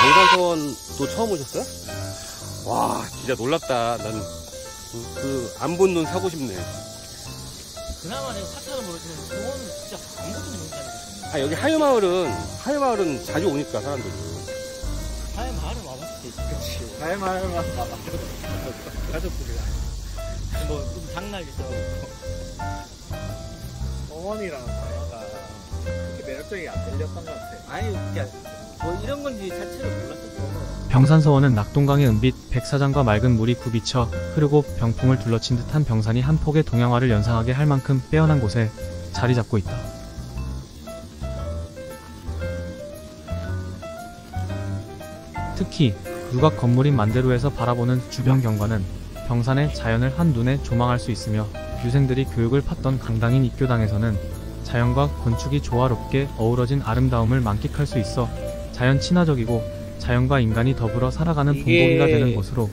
경산서원도 처음 오셨어요? 와, 진짜 놀랍다. 난 안 본 눈 사고 싶네. 그나마 내가 사찰을 모르지만 서원은 진짜 아무것도 모르는 아, 여기 하회마을은 자주 오니까 사람들이. 하회마을은 와봤을 때 있지. 그치. 하회마을만 와봐. 가족들이랑 좀 장날 있어가지고 서원이랑 바다가 그렇게 매력적이 안 들렸던 것 같아. 아니 그냥 뭐 이런 건지 자체를 몰랐었어. 병산서원은 낙동강의 은빛 백사장과 맑은 물이 굽이쳐 흐르고 병풍을 둘러친 듯한 병산이 한 폭의 동양화를 연상하게 할 만큼 빼어난 곳에 자리 잡고 있다. 특히 유곽 건물인 만대루에서 바라보는 주변 경관은 병산의 자연을 한눈에 조망할 수 있으며 유생들이 교육을 팠던 강당인 입교당에서는 자연과 건축이 조화롭게 어우러진 아름다움을 만끽할 수 있어 자연 친화적이고 자연과 인간이 더불어 살아가는 본보기가 되는 곳으로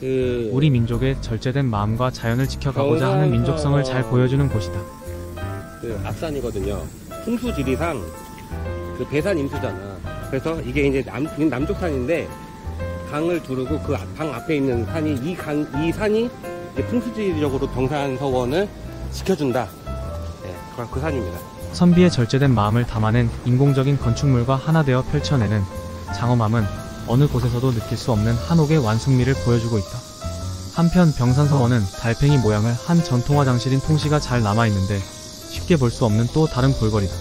우리 민족의 절제된 마음과 자연을 지켜가고자 하는 민족성을 잘 보여주는 곳이다. 그 앞산이거든요. 풍수지리상 그 배산 임수잖아. 그래서 이게 이제 남쪽 산인데 강을 두르고 그 강 앞에 있는 산이 이 산이 이제 풍수지리적으로 병산서원을 지켜준다. 네, 그 산입니다. 선비의 절제된 마음을 담아낸 인공적인 건축물과 하나 되어 펼쳐내는 장엄함은 어느 곳에서도 느낄 수 없는 한옥의 완숙미를 보여주고 있다. 한편 병산서원은 달팽이 모양을 한 전통 화장실인 통시가 잘 남아있는데 쉽게 볼 수 없는 또 다른 볼거리다.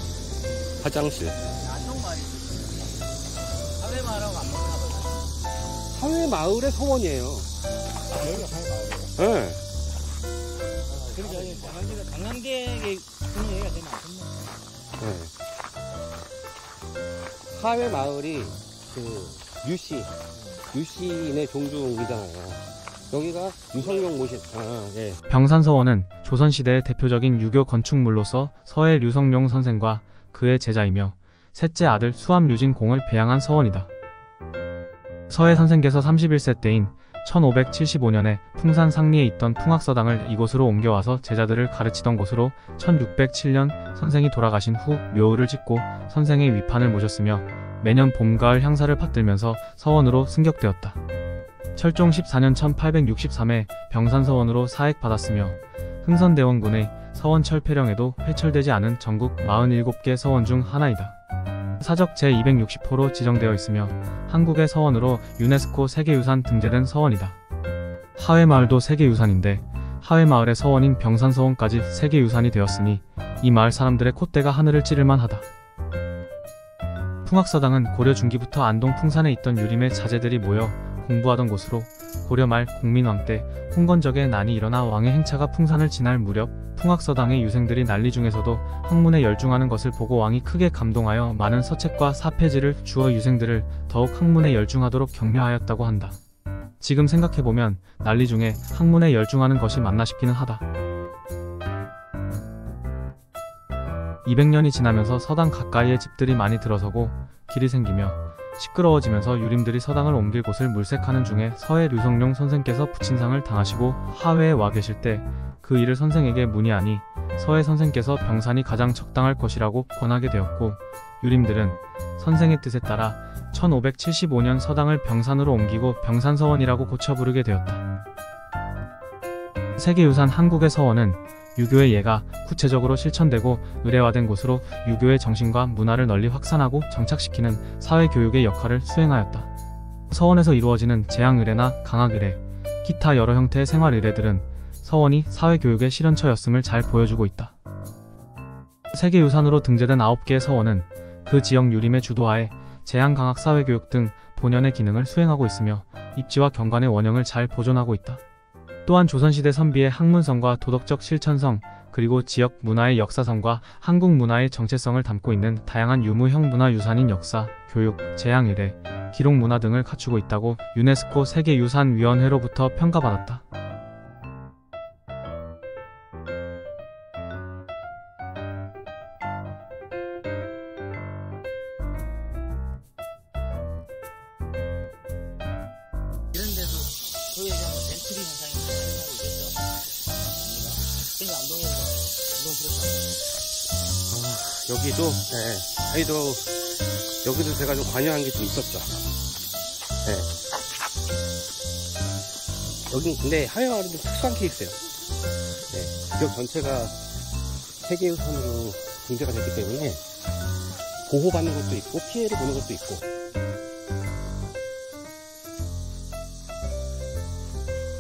화장실. 하회마을하고 안 먹나 보다. 하회마을의 서원이에요. 여기가 하회마을이에요? 네. 그리고 여기 관광객이 그런 얘기가 되게 많겠네. 네. 하회마을이 그 유씨인의 종중이잖아요. 여기가 유성룡 모신. 예. 병산서원은 조선시대의 대표적인 유교 건축물로서 서해 류성룡 선생과 그의 제자이며 셋째 아들 수암 류진공을 배양한 서원이다. 서해 선생께서 31세 때인 1575년에 풍산 상리에 있던 풍악서당을 이곳으로 옮겨와서 제자들을 가르치던 곳으로 1607년 선생이 돌아가신 후 묘를 짓고 선생의 위판을 모셨으며 매년 봄, 가을 향사를 받들면서 서원으로 승격되었다. 철종 14년 1863에 병산서원으로 사액받았으며 흥선대원군의 서원철폐령에도 회철되지 않은 전국 47개 서원 중 하나이다. 사적 제260호로 지정되어 있으며 한국의 서원으로 유네스코 세계유산 등재된 서원이다. 하회마을도 세계유산인데 하회마을의 서원인 병산서원까지 세계유산이 되었으니 이 마을 사람들의 콧대가 하늘을 찌를만 하다. 풍악서당은 고려 중기부터 안동 풍산에 있던 유림의 자제들이 모여 공부하던 곳으로 고려 말 공민왕 때 홍건적의 난이 일어나 왕의 행차가 풍산을 지날 무렵 풍악서당의 유생들이 난리 중에서도 학문에 열중하는 것을 보고 왕이 크게 감동하여 많은 서책과 사패지를 주어 유생들을 더욱 학문에 열중하도록 격려하였다고 한다. 지금 생각해보면 난리 중에 학문에 열중하는 것이 맞나 싶기는 하다. 200년이 지나면서 서당 가까이에 집들이 많이 들어서고 길이 생기며 시끄러워지면서 유림들이 서당을 옮길 곳을 물색하는 중에 서해 류성룡 선생께서 부친상을 당하시고 하회에 와 계실 때 그 일을 선생에게 문의하니 서해 선생께서 병산이 가장 적당할 것이라고 권하게 되었고 유림들은 선생의 뜻에 따라 1575년 서당을 병산으로 옮기고 병산서원이라고 고쳐 부르게 되었다. 세계유산 한국의 서원은 유교의 예가 구체적으로 실천되고 의례화된 곳으로 유교의 정신과 문화를 널리 확산하고 정착시키는 사회교육의 역할을 수행하였다. 서원에서 이루어지는 재앙의례나 강학의례, 기타 여러 형태의 생활의례들은 서원이 사회교육의 실현처였음을 잘 보여주고 있다. 세계유산으로 등재된 9개의 서원은 그 지역 유림의 주도하에 재앙강학 사회교육 등 본연의 기능을 수행하고 있으며 입지와 경관의 원형을 잘 보존하고 있다. 또한 조선시대 선비의 학문성과 도덕적 실천성, 그리고 지역 문화의 역사성과 한국 문화의 정체성을 담고 있는 다양한 유무형 문화유산인 역사, 교육, 재앙의례, 기록문화 등을 갖추고 있다고 유네스코 세계유산위원회로부터 평가받았다. 이런 데서 소위 얘기하는 벤트리 현상이 발생하고 있겠죠. 그러니까 안동에서 안동 그렇다. 여기도, 네, 저희도, 여기도 제가 좀 관여한 게 좀 있었죠. 네. 여기 근데 하회마을은 좀 특수한 케이스예요. 네. 지역 전체가 세계유산으로 등재가 됐기 때문에 보호받는 것도 있고 피해를 보는 것도 있고.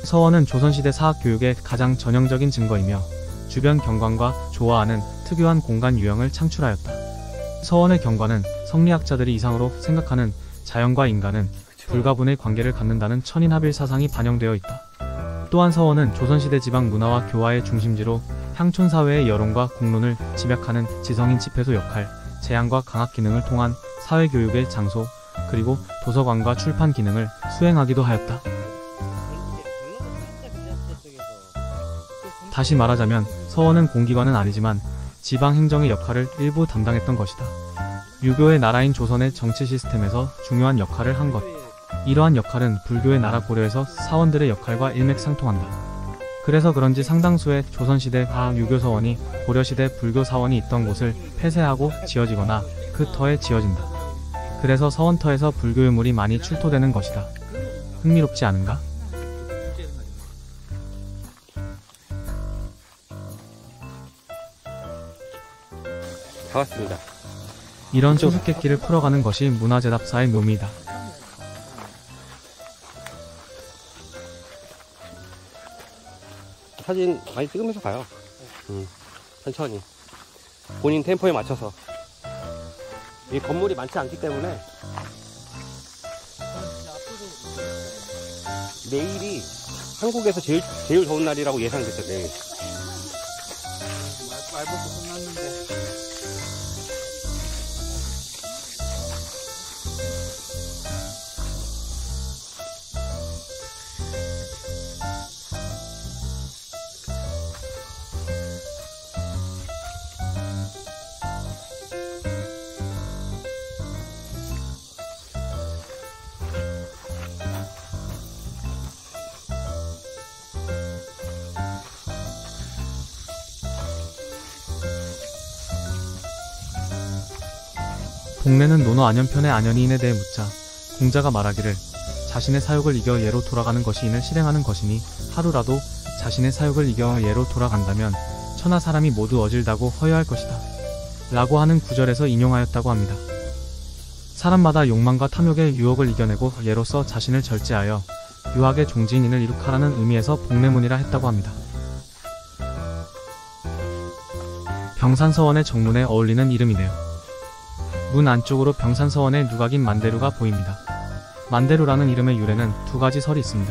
서원은 조선시대 사학교육의 가장 전형적인 증거이며 주변 경관과 조화하는 특유한 공간 유형을 창출하였다. 서원의 경관은 성리학자들이 이상으로 생각하는 자연과 인간은 불가분의 관계를 갖는다는 천인합일 사상이 반영되어 있다. 또한 서원은 조선시대 지방 문화와 교화의 중심지로 향촌사회의 여론과 공론을 집약하는 지성인 집회소 역할, 제안과 강학 기능을 통한 사회교육의 장소, 그리고 도서관과 출판 기능을 수행하기도 하였다. 다시 말하자면 서원은 공기관은 아니지만 지방행정의 역할을 일부 담당했던 것이다. 유교의 나라인 조선의 정치 시스템에서 중요한 역할을 한 것. 이러한 역할은 불교의 나라 고려에서 사원들의 역할과 일맥상통한다. 그래서 그런지 상당수의 조선시대 유교서원이 고려시대 불교사원이 있던 곳을 폐쇄하고 지어지거나 그 터에 지어진다. 그래서 서원터에서 불교유물이 많이 출토되는 것이다. 흥미롭지 않은가? 다 왔습니다. 이런 수수께끼를 풀어가는 것이 문화재답사의 묘미이다. 사진 많이 찍으면서 가요. 천천히 본인 템포에 맞춰서. 이 건물이 많지 않기 때문에 내일이 한국에서 제일 더운 날이라고 예상됐죠. 내일. 말벌도 끝났는데. 동래는 논어 안연편의 안연이인에 대해 묻자 공자가 말하기를 자신의 사욕을 이겨 예로 돌아가는 것이 인을 실행하는 것이니 하루라도 자신의 사욕을 이겨 예로 돌아간다면 천하 사람이 모두 어질다고 허여할 것이다 라고 하는 구절에서 인용하였다고 합니다. 사람마다 욕망과 탐욕의 유혹을 이겨내고 예로서 자신을 절제하여 유학의 종지인 인을 이룩하라는 의미에서 복례문이라 했다고 합니다. 병산서원의 정문에 어울리는 이름이네요. 문 안쪽으로 병산서원의 누각인 만대루가 보입니다. 만대루라는 이름의 유래는 두 가지 설이 있습니다.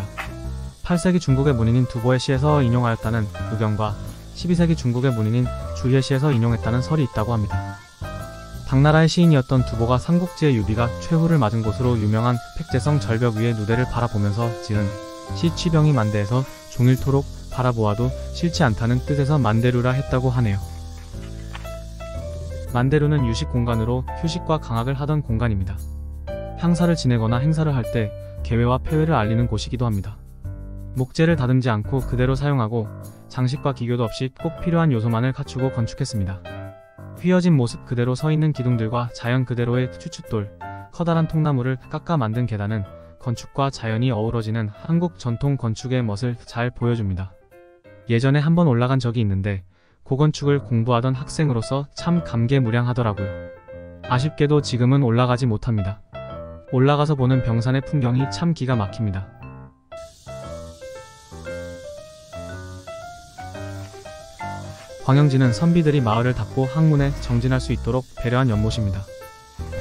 8세기 중국의 문인인 두보의 시에서 인용하였다는 의견과 12세기 중국의 문인인 주희의 시에서 인용했다는 설이 있다고 합니다. 당나라의 시인이었던 두보가 삼국지의 유비가 최후를 맞은 곳으로 유명한 팩제성 절벽 위의 누대를 바라보면서 지은 시 취병이 만대에서 종일토록 바라보아도 싫지 않다는 뜻에서 만대루라 했다고 하네요. 만대루는 유식 공간으로 휴식과 강학을 하던 공간입니다. 향사를 지내거나 행사를 할 때 개회와 폐회를 알리는 곳이기도 합니다. 목재를 다듬지 않고 그대로 사용하고 장식과 기교도 없이 꼭 필요한 요소만을 갖추고 건축했습니다. 휘어진 모습 그대로 서있는 기둥들과 자연 그대로의 추춧돌, 커다란 통나무를 깎아 만든 계단은 건축과 자연이 어우러지는 한국 전통 건축의 멋을 잘 보여줍니다. 예전에 한번 올라간 적이 있는데 고건축을 공부하던 학생으로서 참 감개무량하더라고요. 아쉽게도 지금은 올라가지 못합니다. 올라가서 보는 병산의 풍경이 참 기가 막힙니다. 광영지는 선비들이 마을을 닫고 항문에 정진할 수 있도록 배려한 연못입니다.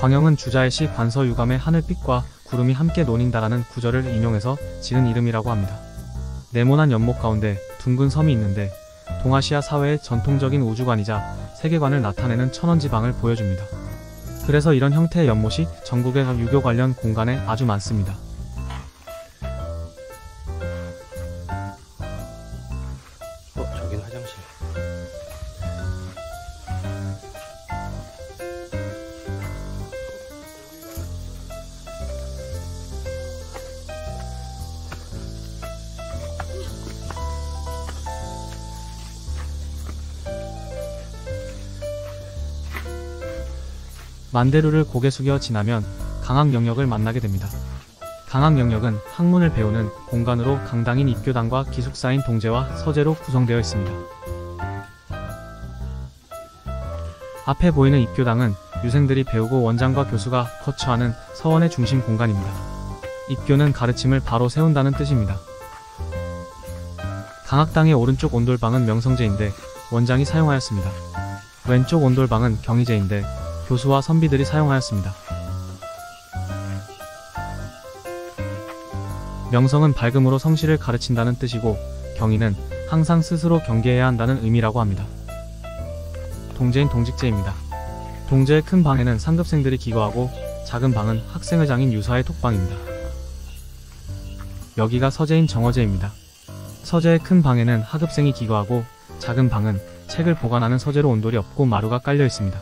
광영은 주자의 시 관서 유감의 하늘빛과 구름이 함께 논인다라는 구절을 인용해서 지은 이름이라고 합니다. 네모난 연못 가운데 둥근 섬이 있는데 동아시아 사회의 전통적인 우주관이자 세계관을 나타내는 천원지방을 보여줍니다. 그래서 이런 형태의 연못이 전국의 유교 관련 공간에 아주 많습니다. 저긴 화장실. 만대루를 고개 숙여 지나면 강학 영역을 만나게 됩니다. 강학 영역은 학문을 배우는 공간으로 강당인 입교당과 기숙사인 동제와 서재로 구성되어 있습니다. 앞에 보이는 입교당은 유생들이 배우고 원장과 교수가 거처하는 서원의 중심 공간입니다. 입교는 가르침을 바로 세운다는 뜻입니다. 강학당의 오른쪽 온돌방은 명성제인데 원장이 사용하였습니다. 왼쪽 온돌방은 경희제인데 교수와 선비들이 사용하였습니다. 명성은 밝음으로 성실을 가르친다는 뜻이고 경희는 항상 스스로 경계해야 한다는 의미라고 합니다. 동제인 동직제입니다. 동제의 큰 방에는 상급생들이 기거하고 작은 방은 학생회장인 유사의 톡방입니다. 여기가 서재인 정어제입니다. 서재의 큰 방에는 하급생이 기거하고 작은 방은 책을 보관하는 서재로 온돌이 없고 마루가 깔려 있습니다.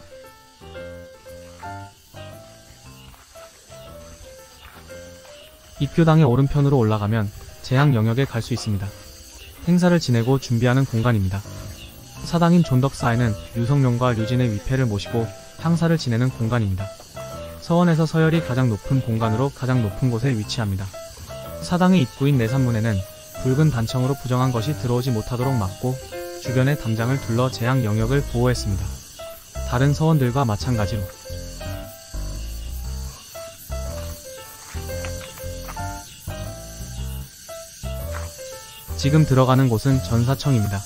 입교당의 오른편으로 올라가면 재학 영역에 갈 수 있습니다. 행사를 지내고 준비하는 공간입니다. 사당인 존덕사에는 류성룡과 류진의 위패를 모시고 향사를 지내는 공간입니다. 서원에서 서열이 가장 높은 공간으로 가장 높은 곳에 위치합니다. 사당의 입구인 내산문에는 붉은 단청으로 부정한 것이 들어오지 못하도록 막고 주변에 담장을 둘러 재학 영역을 보호했습니다. 다른 서원들과 마찬가지로 지금 들어가는 곳은 전사청입니다.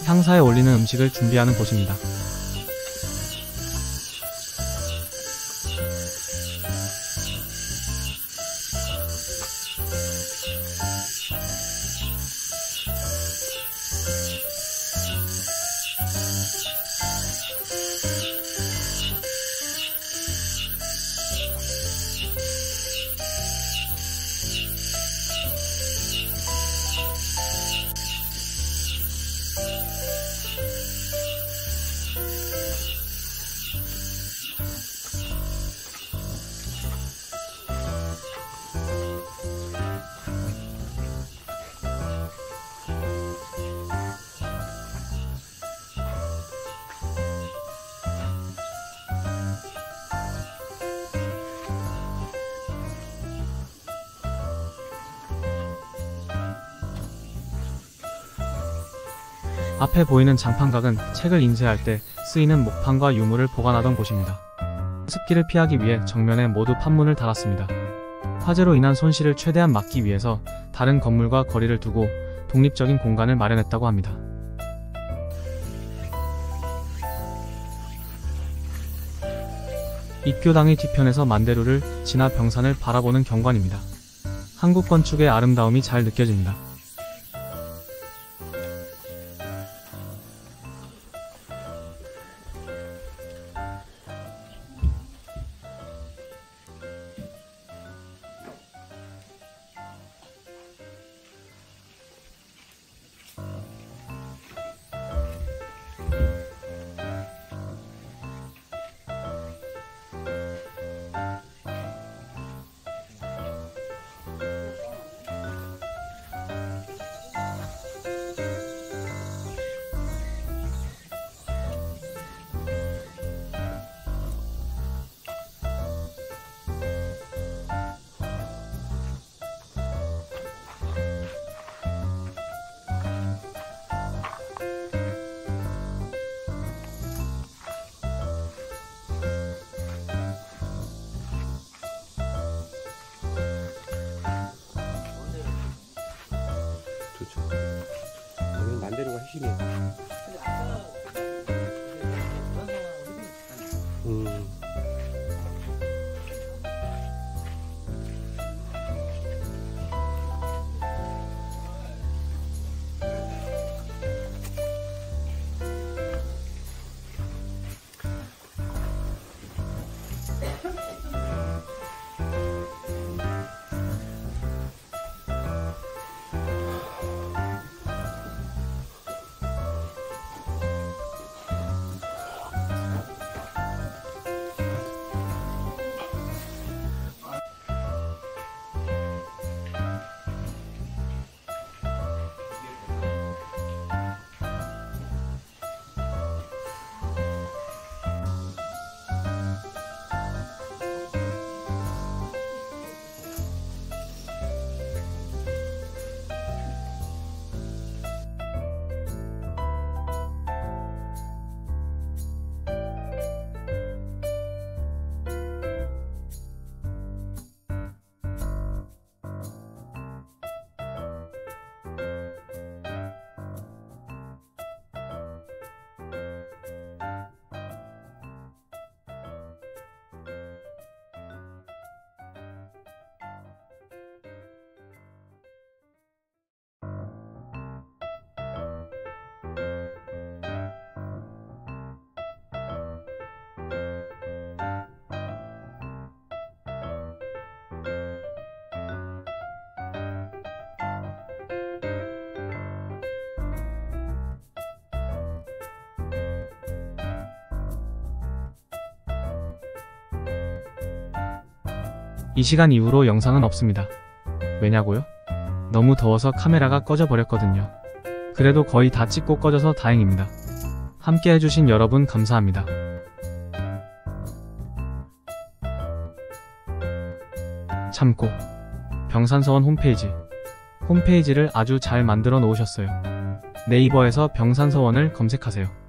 향사에 올리는 음식을 준비하는 곳입니다. 앞에 보이는 장판각은 책을 인쇄할 때 쓰이는 목판과 유물을 보관하던 곳입니다. 습기를 피하기 위해 정면에 모두 판문을 달았습니다. 화재로 인한 손실을 최대한 막기 위해서 다른 건물과 거리를 두고 독립적인 공간을 마련했다고 합니다. 입교당의 뒤편에서 만대루를 지나 병산을 바라보는 경관입니다. 한국 건축의 아름다움이 잘 느껴집니다. 이 시간 이후로 영상은 없습니다. 왜냐고요? 너무 더워서 카메라가 꺼져 버렸거든요. 그래도 거의 다 찍고 꺼져서 다행입니다. 함께 해주신 여러분 감사합니다. 참고 병산서원 홈페이지를 아주 잘 만들어 놓으셨어요. 네이버에서 병산서원을 검색하세요.